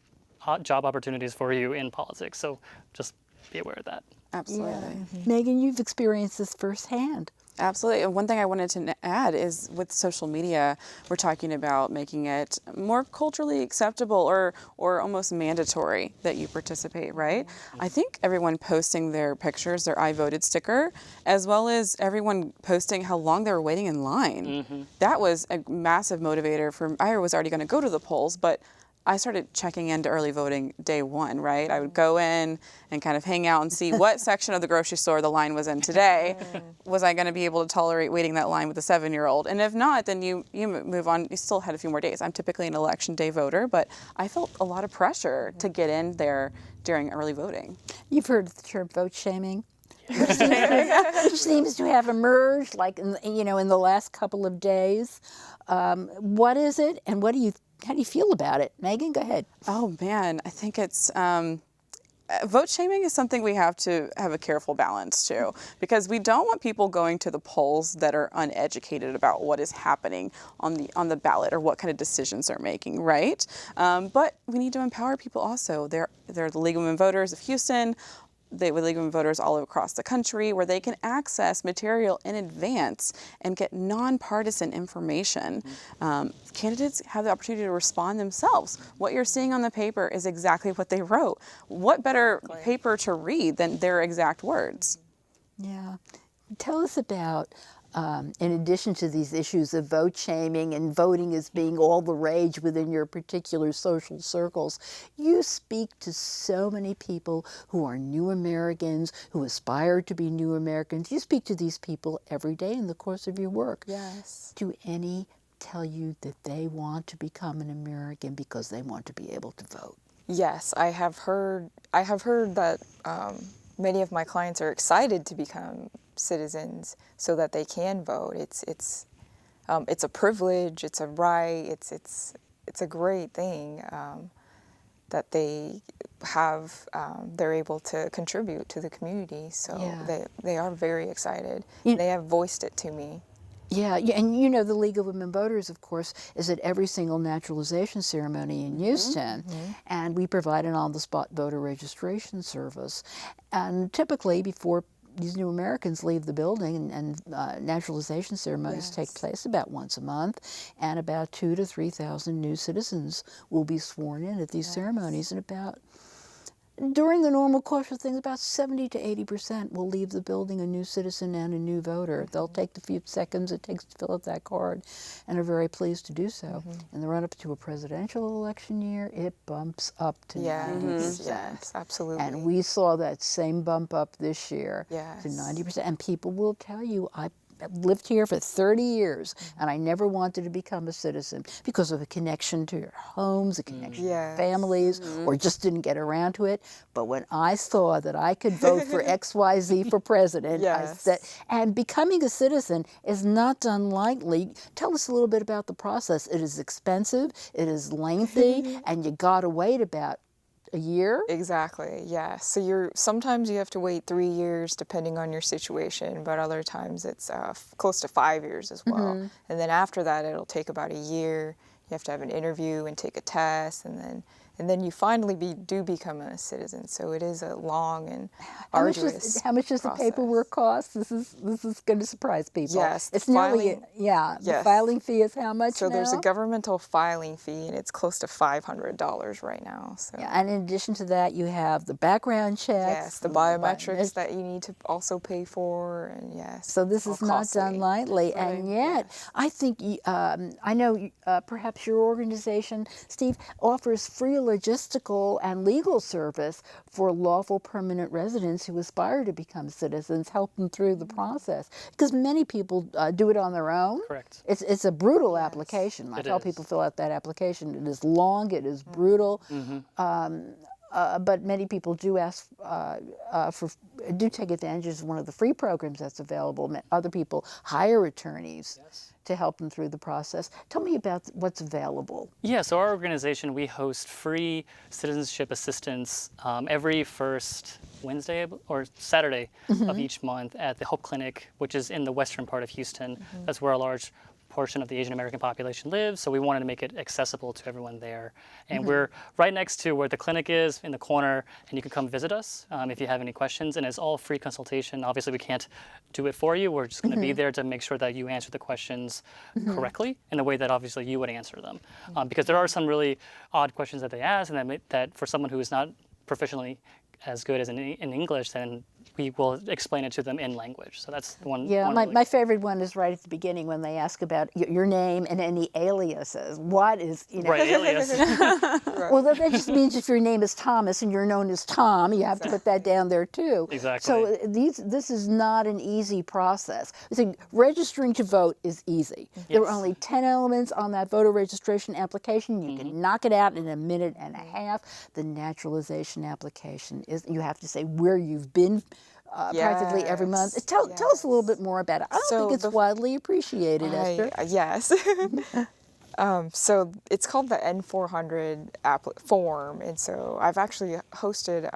job opportunities for you in politics. So just be aware of that. Absolutely. Megan, you've experienced this firsthand. Absolutely. And one thing I wanted to add is with social media, we're talking about making it more culturally acceptable or almost mandatory that you participate, right? I think everyone posting their pictures, their I voted sticker, as well as everyone posting how long they were waiting in line. That was a massive motivator for, I was already going to go to the polls, but I started checking into early voting day one, right? I would go in and kind of hang out and see what section of the grocery store the line was in today. Was I going to be able to tolerate waiting that line with a 7-year-old? And if not, then you move on. You still had a few more days. I'm typically an election day voter, but I felt a lot of pressure to get in there during early voting. You've heard of the term vote shaming, which seems to have emerged like in the last couple of days. What is it, and how do you feel about it? Megan, go ahead. Oh man, I think it's vote shaming is something we have to have a careful balance to, because we don't want people going to the polls that are uneducated about what is happening on the ballot or what kind of decisions they're making, right? But we need to empower people also. They're the League of Women Voters of Houston. With League of Women Voters all across the country, where they can access material in advance and get nonpartisan information. Candidates have the opportunity to respond themselves. What you're seeing on the paper is exactly what they wrote. What better paper to read than their exact words? Yeah. Tell us about, in addition to these issues of vote shaming and voting as being all the rage within your particular social circles, you speak to so many people who are new Americans, who aspire to be new Americans. You speak to these people every day in the course of your work. Yes. Do any tell you that they want to become an American because they want to be able to vote? Yes, I have heard that many of my clients are excited to become citizens so that they can vote. It's it's a privilege, it's a right, it's a great thing that they have. They're able to contribute to the community, so Yeah. they are very excited. You- They have voiced it to me. Yeah, and you know the League of Women Voters, of course, is at every single naturalization ceremony in Houston, and we provide an on-the-spot voter registration service. And typically, before these new Americans leave the building, and naturalization ceremonies take Yes. place about once a month, and about 2,000 to 3,000 new citizens will be sworn in at these ceremonies, and during the normal course of things, about 70 to 80% will leave the building a new citizen and a new voter. They'll take the few seconds it takes to fill out that card and are very pleased to do so. In the run-up to a presidential election year, it bumps up to 90%. Yes, absolutely. And we saw that same bump up this year to Yes. 90%. And people will tell you, I've lived here for 30 years and I never wanted to become a citizen because of a connection to your homes, a connection Yes. to families, or just didn't get around to it. But when I saw that I could vote for XYZ for president, I Yes. said, and becoming a citizen is not done lightly. Tell us a little bit about the process. It is expensive, it is lengthy, and you gotta wait about a year. Exactly. Yeah. So sometimes you have to wait 3 years depending on your situation, but other times it's close to 5 years as well. And then after that, it'll take about a year. You have to have an interview and take a test, and then you finally do become a citizen. So it is a long and arduous. How much does the process. paperwork cost? This is going to surprise people. Yes, the it's nearly filing- the Yes. filing fee is how much So there's a now? governmental filing fee, and it's close to $500 right now. So Yeah, and in addition to that, you have the background checks. yes, the biometrics that you need to also pay for, and yes. So this it's is all not costly. done lightly, and yet I think I know perhaps your organization, Steve, offers free logistical and legal service for lawful permanent residents who aspire to become citizens. Help them through the process because many people do it on their own. Correct. It's a brutal application. I It tell is. people fill out that application. It is long. It is brutal. But many people do ask do take advantage of one of the free programs that's available. Other people hire attorneys to help them through the process. Tell me about what's available. Yeah, so our organization, we host free citizenship assistance every first Wednesday or Saturday of each month at the Hope Clinic, which is in the western part of Houston. That's where a large portion of the Asian American population lives, so we wanted to make it accessible to everyone there. And we're right next to where the clinic is, in the corner, and you can come visit us if you have any questions, and it's all free consultation. Obviously, we can't do it for you. We're just going to be there to make sure that you answer the questions correctly in the way that obviously you would answer them. Because there are some really odd questions that they ask, and that for someone who is not proficiently as good as in English, then we will explain it to them in language. So that's the one. Yeah, one my, really my favorite one is right at the beginning when they ask about your name and any aliases. What is, right alias. Well, that just means if your name is Thomas and you're known as Tom, you have to put that down there too. Exactly. So this is not an easy process. So registering to vote is easy. There are Yes. only 10 elements on that voter registration application. You can knock it out in a minute and a half. The naturalization application is, you have to say where you've been practically every month. Yes, Tell us a little bit more about it. I don't So think it's widely appreciated, Esther. Yes. So it's called the N400 form, and so I've actually hosted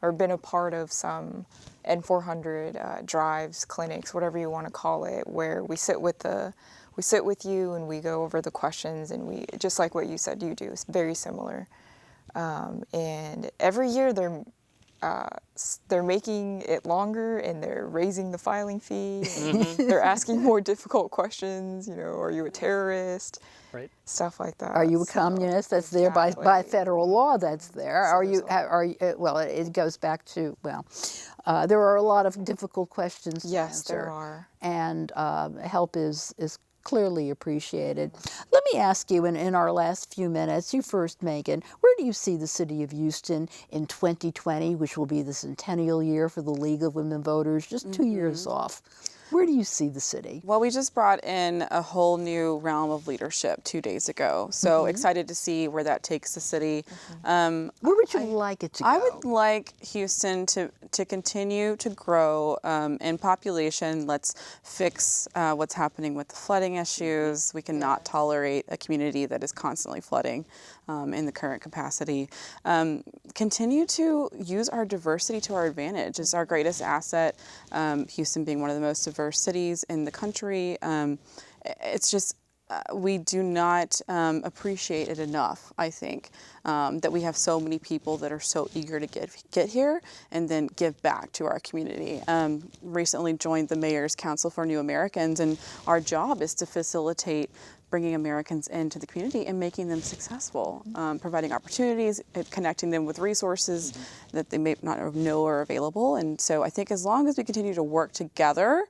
or been a part of some N400 drives, clinics, whatever you want to call it, where we sit with you and we go over the questions, and we just like what you said you do. It's very similar, and every year they're making it longer, and they're raising the filing fee. And they're asking more difficult questions. You know, are you a terrorist? Right. Stuff like that. Are you a So, communist? That's there by exactly. federal law. That's there. Are you? Well, it goes back to there are a lot of difficult questions to Yes, answer, there are. and help is clearly appreciated. Let me ask you, in our last few minutes, you first, Megan, where do you see the city of Houston in 2020, which will be the centennial year for the League of Women Voters, just 2 years off? Where do you see the city? Well, we just brought in a whole new realm of leadership 2 days ago. So excited to see where that takes the city. Where would you like it to go? I would like Houston to continue to grow in population. Let's fix what's happening with the flooding issues. We cannot tolerate a community that is constantly flooding in the current capacity. Continue to use our diversity to our advantage. It's our greatest asset. Houston being one of the most diverse cities in the country. It's just we do not appreciate it enough, I think, that we have so many people that are so eager to get here and then give back to our community. Recently joined the Mayor's Council for New Americans, and our job is to facilitate bringing Americans into the community and making them successful, providing opportunities, connecting them with resources that they may not know are available. And so I think as long as we continue to work together,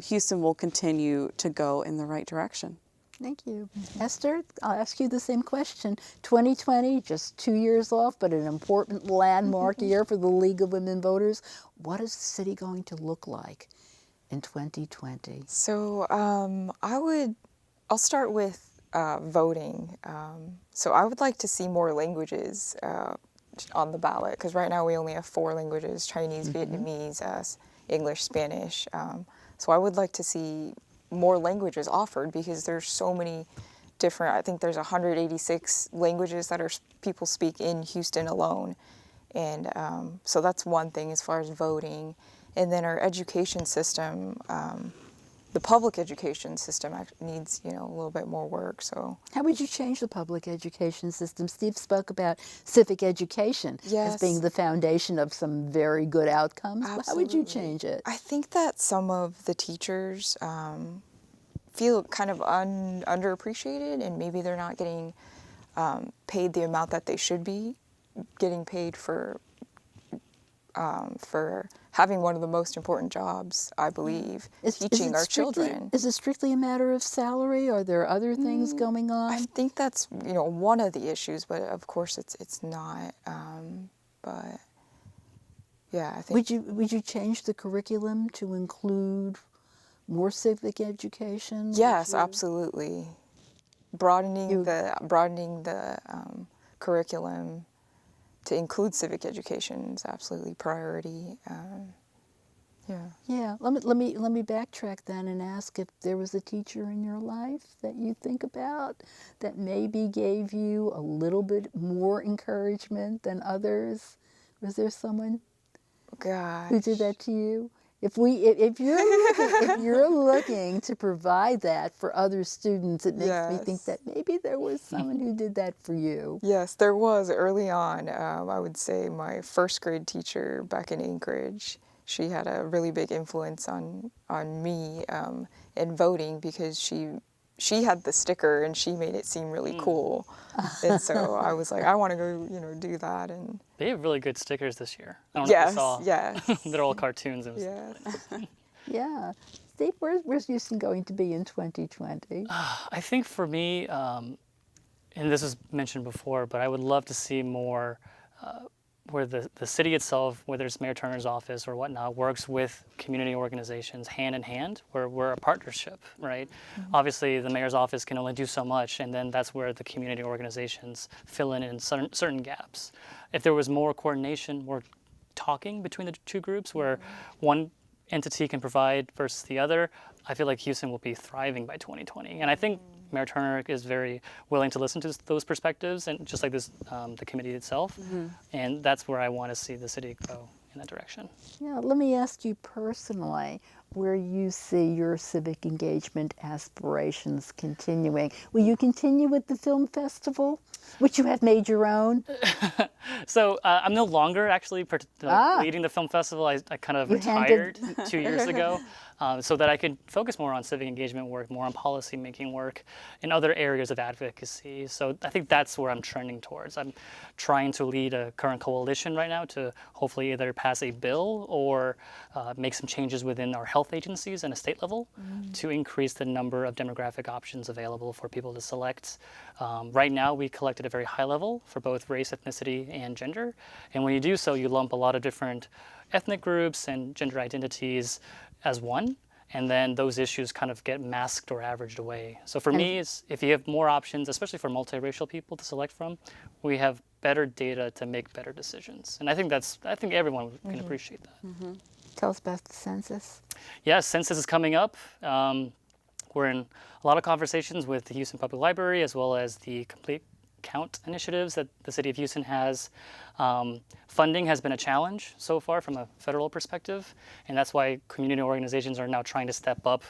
Houston will continue to go in the right direction. Thank you. Esther, I'll ask you the same question. 2020, just 2 years off, but an important landmark year for the League of Women Voters. What is the city going to look like in 2020? So I'll start with voting. So I would like to see more languages on the ballot, because right now we only have 4 languages: Chinese, Vietnamese, English, Spanish. So I would like to see more languages offered, because there's so many different, I think there's 186 languages that people speak in Houston alone. And so that's one thing as far as voting. And then our education system, the public education system needs, a little bit more work. So How would you change the public education system? Steve spoke about civic education as Yes. being the foundation of some very good outcomes. How would you change it? I think that some of the teachers feel kind of underappreciated, and maybe they're not getting paid the amount that they should be getting paid for having one of the most important jobs, I believe, teaching our children. Is it strictly a matter of salary? Are there other things going on? I think that's one of the issues, but of course it's not. But yeah, I think Would you change the curriculum to include more civic education? yes, absolutely. Broadening the curriculum to include civic education is absolutely priority. Yeah. Yeah. Let me backtrack then and ask if there was a teacher in your life that you think about that maybe gave you a little bit more encouragement than others. Was there someone Gosh. who did that to you? If you're looking to provide that for other students, it makes me think Yes. that maybe there was someone who did that for you. Yes, there was early on. I would say my first grade teacher back in Anchorage. She had a really big influence on me in voting, because she had the sticker and she made it seem really cool. And so I was like, I want to go, do that. And They have really good stickers this year. I don't know if you saw. yes. They're all cartoons. It was, Yes. Yeah. Steve, where's Houston going to be in 2020? I think for me, and this was mentioned before, but I would love to see more where the city itself, whether it's Mayor Turner's office or whatnot, works with community organizations hand in hand, where we're a partnership, right? Obviously, the mayor's office can only do so much, and then that's where the community organizations fill in certain gaps. If there was more coordination, more talking between the two groups, where one entity can provide versus the other, I feel like Houston will be thriving by 2020. And I think Mayor Turner is very willing to listen to those perspectives, and just like this, the committee itself. And that's where I want to see the city go in that direction. Yeah, let me ask you personally where you see your civic engagement aspirations continuing. Will you continue with the film festival, which you have made your own? So I'm no longer actually leading the film festival. I kind of You retired handed- 2 years ago, so that I could focus more on civic engagement work, more on policy making work, in other areas of advocacy. So I think that's where I'm trending towards. I'm trying to lead a current coalition right now to hopefully either pass a bill or make some changes within our health agencies and a state level to increase the number of demographic options available for people to select. Right now, we collect at a very high level for both race, ethnicity, and gender. And when you do so, you lump a lot of different ethnic groups and gender identities as one. and then those issues kind of get masked or averaged away. So for me, it's, if you have more options, especially for multiracial people to select from, we have better data to make better decisions. And I think everyone can appreciate that. Tell us about the census. Yes, census is coming up. We're in a lot of conversations with the Houston Public Library as well as the Complete Count initiatives that the City of Houston has. Funding has been a challenge so far from a federal perspective, and that's why community organizations are now trying to step up,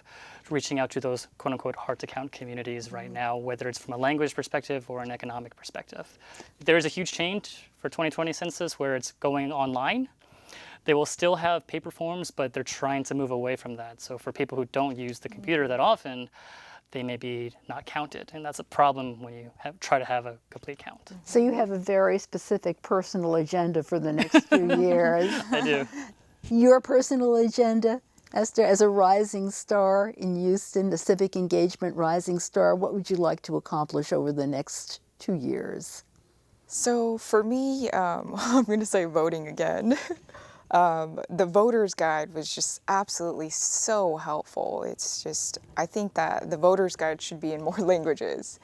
reaching out to those quote-unquote hard-to-count communities right now, whether it's from a language perspective or an economic perspective. There is a huge change for 2020 census where it's going online. They will still have paper forms, but they're trying to move away from that. So for people who don't use the computer that often, they may be not counted. And that's a problem when you try to have a complete count. So you have a very specific personal agenda for the next few years. I do. Your personal agenda, Esther, as a rising star in Houston, the civic engagement rising star, what would you like to accomplish over the next 2 years? So for me, I'm going to say voting again. The voter's guide was just absolutely so helpful. It's just, I think that the voter's guide should be in more languages.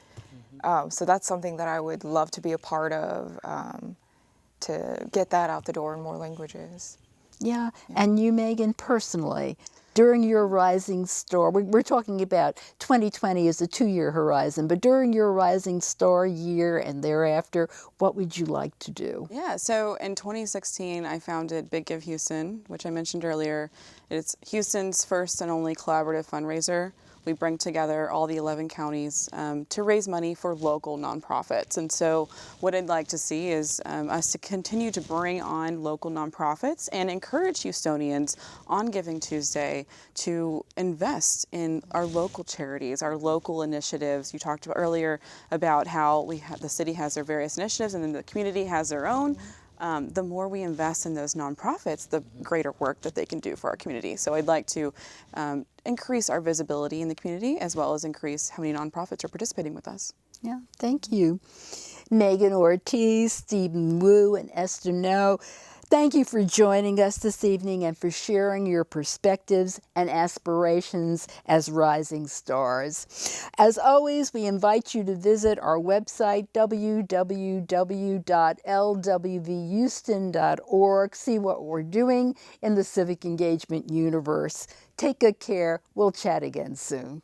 So that's something that I would love to be a part of, to get that out the door in more languages. Yeah, and you, Megan, personally, during your rising star, we're talking about 2020 as a 2-year horizon, but during your rising star year and thereafter, what would you like to do? Yeah, so in 2016, I founded Big Give Houston, which I mentioned earlier. It's Houston's first and only collaborative fundraiser. We bring together all the 11 counties to raise money for local nonprofits. And so what I'd like to see is us to continue to bring on local nonprofits and encourage Houstonians on Giving Tuesday to invest in our local charities, our local initiatives. You talked about earlier about how the city has their various initiatives and then the community has their own. The more we invest in those nonprofits, the greater work that they can do for our community. So I'd like to increase our visibility in the community as well as increase how many nonprofits are participating with us. Yeah, thank you. Megan Ortiz, Stephen Wu, and Esther No, thank you for joining us this evening and for sharing your perspectives and aspirations as rising stars. As always, we invite you to visit our website, www.lwvhouston.org, see what we're doing in the civic engagement universe. Take good care. We'll chat again soon.